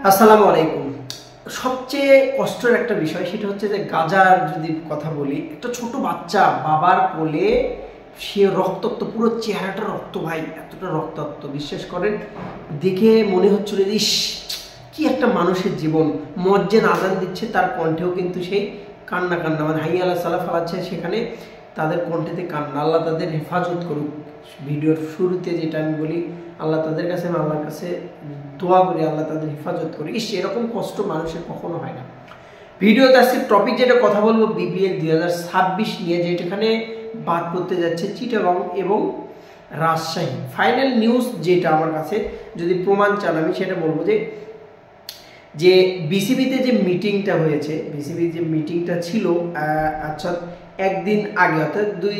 আসসালামু আলাইকুম। সবচেয়ে কষ্টের একটা বিষয় সেটা হচ্ছে যে গাজার যদি কথা বলি, একটা ছোট বাচ্চা বাবার কোলে, সে রক্তাক্ত, পুরো চেহারাটা রক্ত ভাই, এতটা রক্তাক্ত বিশ্বাস করেন, দেখে মনে হচ্ছিল ইস কি একটা মানুষের জীবন। মজ্জেন আজান দিচ্ছে, তার কণ্ঠেও কিন্তু সেই কান্না কান্না, মানে হাই আল্লাহ সালা ফালাচ্ছে, সেখানে তাদের কণ্ঠেতে কান্না। আল্লাহ তাদের হেফাজত করুক। ভিডিওর শুরুতে যেটা আমি বলি, আল্লাহ তাদের কাছে, আমি আল্লাহর কাছে দোয়া করি আল্লাহ তাদের হেফাজত করি। এরকম কষ্ট মানুষের কখনো হয় না। ভিডিওতে আজকে টপিক যেটা কথা বলবো বিপিএল 2026 নিয়ে, যেখানে বাদ পড়তে যাচ্ছে চিটাগং এবং রাজশাহী। ফাইনাল নিউজ যেটা আমার কাছে, যদি প্রমাণ চান আমি সেটা বলবো যে বিসিবিতে যে মিটিংটা হয়েছে, বিসিবির যে মিটিংটা ছিল, আচ্ছা একদিন আগে, অর্থাৎ দুই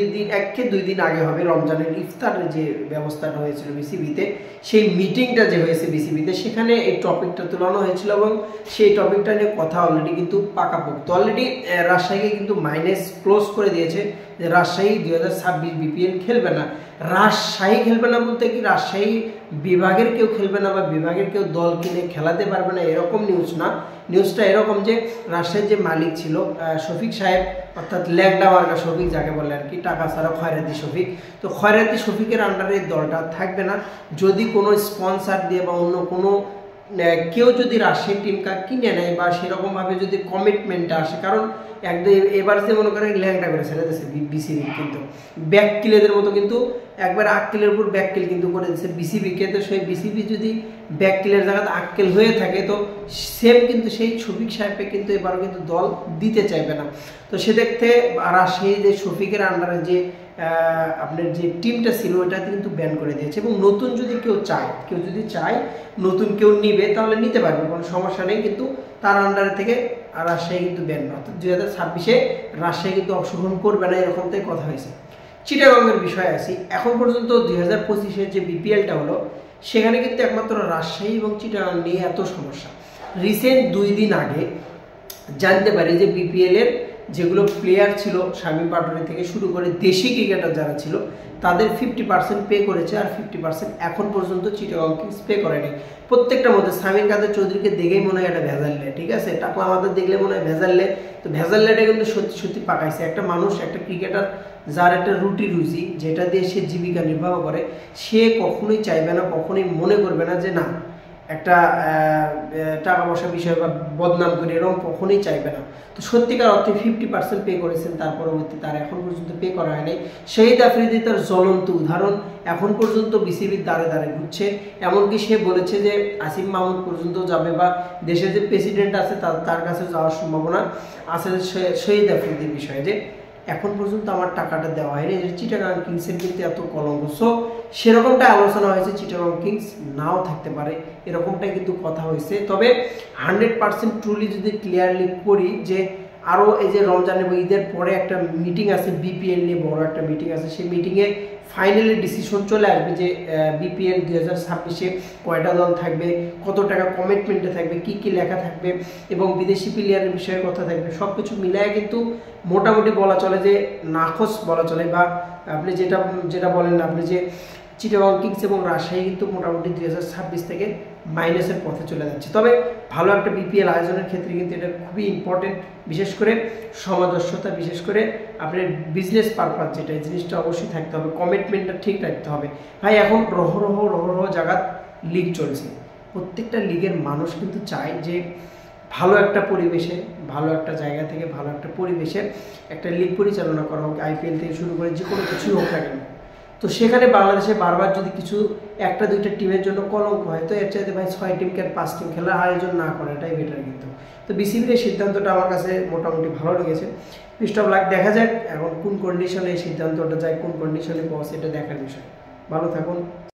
দিন আগে হবে, রমজানের ইফতারের যে ব্যবস্থাটা হয়েছিল বিসিবিতে, সেই মিটিংটা যে হয়েছে বিসিবিতে, সেখানে এই টপিকটা তোলানো হয়েছিল এবং সেই টপিকটা নিয়ে কথা অলরেডি কিন্তু পাকাপোক্ত। অলরেডি রাজশাহীকে কিন্তু মাইনাস ক্লোজ করে দিয়েছে যে রাজশাহী 2026 বিপিএল খেলবে না। রাজশাহী খেলবে না বলতে কি রাজশাহী বিভাগের কেউ খেলবে না বা বিভাগের কেউ দল কিনে খেলাতে পারবে না, এরকম নিউজ না। নিউজটা এরকম যে রাজশাহীর যে মালিক ছিল শফিক সাহেব, অর্থাৎ ল্যাংডা মার্কা শফিক যাকে বলে আর কি, টাকা ছাড়া খয়রাতি শফিক, তো খয়রাতি শফিকের আন্ডারে দলটা থাকবে না। যদি কোনো স্পন্সার দিয়ে বা অন্য কোনো কেউ যদি রাজশাহী টিম কার্ড কিনে নেয় বা সেরকমভাবে যদি কমিটমেন্টটা আসে, কারণ একদম এবার যে মনে করেন ল্যাংটা করে ছেড়ে দিয়েছে বিসিবি, কিন্তু ব্যাক কিলেদের মতো কিন্তু একবার আক্কেলের উপর ব্যাক কিল কিন্তু করে দিচ্ছে বিসিবিকে। তো সেই বিসিবি যদি ব্যাক কিলের জায়গাতে আক্কেল হয়ে থাকে, তো সেম কিন্তু সেই শফিক সাহেবকে কিন্তু এবারও কিন্তু দল দিতে চাইবে না। তো সেক্ষেত্রে রাজশাহী যে শফিকের আন্ডারে যে আপনার যে টিমটা ছিল ওটা কিন্তু ব্যান করে দিয়েছে, এবং নতুন যদি কেউ যদি চায় নতুন কেউ নিবে তাহলে নিতে পারবে, কোনো সমস্যা নেই, কিন্তু তার আন্ডারে থেকে রাজশাহী কিন্তু ব্যান, অর্থাৎ 2026-এ রাজশাহী কিন্তু অংশগ্রহণ করবে না, এরকম তাই কথা হয়েছে। চিটাগংয়ের বিষয়ে আসি, এখন পর্যন্ত 2025-এর যে বিপিএলটা হলো, সেখানে কিন্তু একমাত্র রাজশাহী এবং চিটাগং নিয়ে এত সমস্যা। রিসেন্ট 2 দিন আগে জানতে পারি যে বিপিএলের যেগুলো প্লেয়ার ছিল, শামীম পাটোয়ারি থেকে শুরু করে দেশি ক্রিকেটার যারা ছিল, তাদের 50% পে করেছে, আর 50% এখন পর্যন্ত চিটাগং কিংস পে করেনি। প্রত্যেকটার মধ্যে সামির কাদের চৌধুরীকে দেখেই মনে হয় এটা ভেজাল্লে, ঠিক আছে, টাকলা আমাদের দেখলে মনে হয় ভেজাল্লে। তো ভেজাল্লেটা কিন্তু সত্যি সত্যি পাকাইছে। একটা মানুষ, একটা ক্রিকেটার যার একটা রুজি যেটা দিয়ে সে জীবিকা নির্বাহ করে, সে কখনোই চাইবে না, কখনোই মনে করবে না যে না একটা টাকা পয়সা বিষয় বা বদনাম করে, এরকম কখনোই চাইবে না। তো সত্যিকার অর্থে 50% পে করেছেন, তার পরবর্তী তার এখন পর্যন্ত পে করা হয়নি। শহীদ আফ্রিদি তার জ্বলন্ত উদাহরণ, এখন পর্যন্ত বিসিবির দ্বারে দ্বারে ঘুরছে। এমনকি সে বলেছে যে আসিফ মাহমুদ পর্যন্ত যাবে বা দেশের যে প্রেসিডেন্ট আছে তার কাছে যাওয়ার সম্ভাবনা আছে শহীদ আফ্রিদির বিষয়ে, যে এখন পর্যন্ত আমার টাকাটা দেওয়া হয়নি। চিটাগং কিংসের কিন্তু এত কলঙ্ক, সো সেরকমটা আলোচনা হয়েছে, চিটাগং কিংস নাও থাকতে পারে, এরকমটাই কিন্তু কথা হয়েছে। তবে 100% ট্রুলি যদি ক্লিয়ারলি করি যে আরও এই যে রমজান এবং ঈদের পরে একটা মিটিং আছে বিপিএল নিয়ে, বড় একটা মিটিং আছে, সেই মিটিংয়ে ফাইনালি ডিসিশন চলে আসবে যে বিপিএল 2026-এ কয়টা দল থাকবে, কত টাকা কমিটমেন্টে থাকবে, কি কি লেখা থাকবে, এবং বিদেশি প্লেয়ারের বিষয়ে কথা থাকবে। সব কিছু মিলায় কিন্তু মোটামুটি বলা চলে যে নাখোশ বলা চলে, বা আপনি যেটা বলেন আপনি যে চিটাগং কিংস এবং রাজশাহী কিন্তু মোটামুটি 2026 থেকে মাইনাসের পথে চলে যাচ্ছে। তবে ভালো একটা বিপিএল আয়োজনের ক্ষেত্রে কিন্তু এটা খুবই ইম্পর্টেন্ট, বিশেষ করে সামঞ্জস্যতা, বিশেষ করে আপনার বিজনেস পারপাস যেটা, এই জিনিসটা অবশ্যই থাকতে হবে, কমিটমেন্টটা ঠিক রাখতে হবে। ভাই এখন রহ জায়গার লিগ চলছে, প্রত্যেকটা লিগের মানুষ কিন্তু চায় যে ভালো একটা পরিবেশে, ভালো একটা জায়গা থেকে, ভালো একটা পরিবেশে একটা লিগ পরিচালনা করা হোক, আইপিএল থেকে শুরু করে যে কোনো কিছুই হোক না কেন। তো সেখানে বাংলাদেশে বারবার যদি কিছু একটা দুইটা টিমের জন্য কলঙ্ক হয়, তো এর চাইতে ভাই 6 টিমকে 5 টিম খেলার আয়োজন না করাটাই বেটার। কিন্তু তো বিসিবির এই সিদ্ধান্তটা আমার কাছে মোটামুটি ভালো লেগেছে। বেস্ট অফ লাক, দেখা যাক এখন কোন কন্ডিশনে এই সিদ্ধান্তটা যায়, কোন কন্ডিশনে পৌঁছে, এটা দেখার বিষয়। ভালো থাকুন।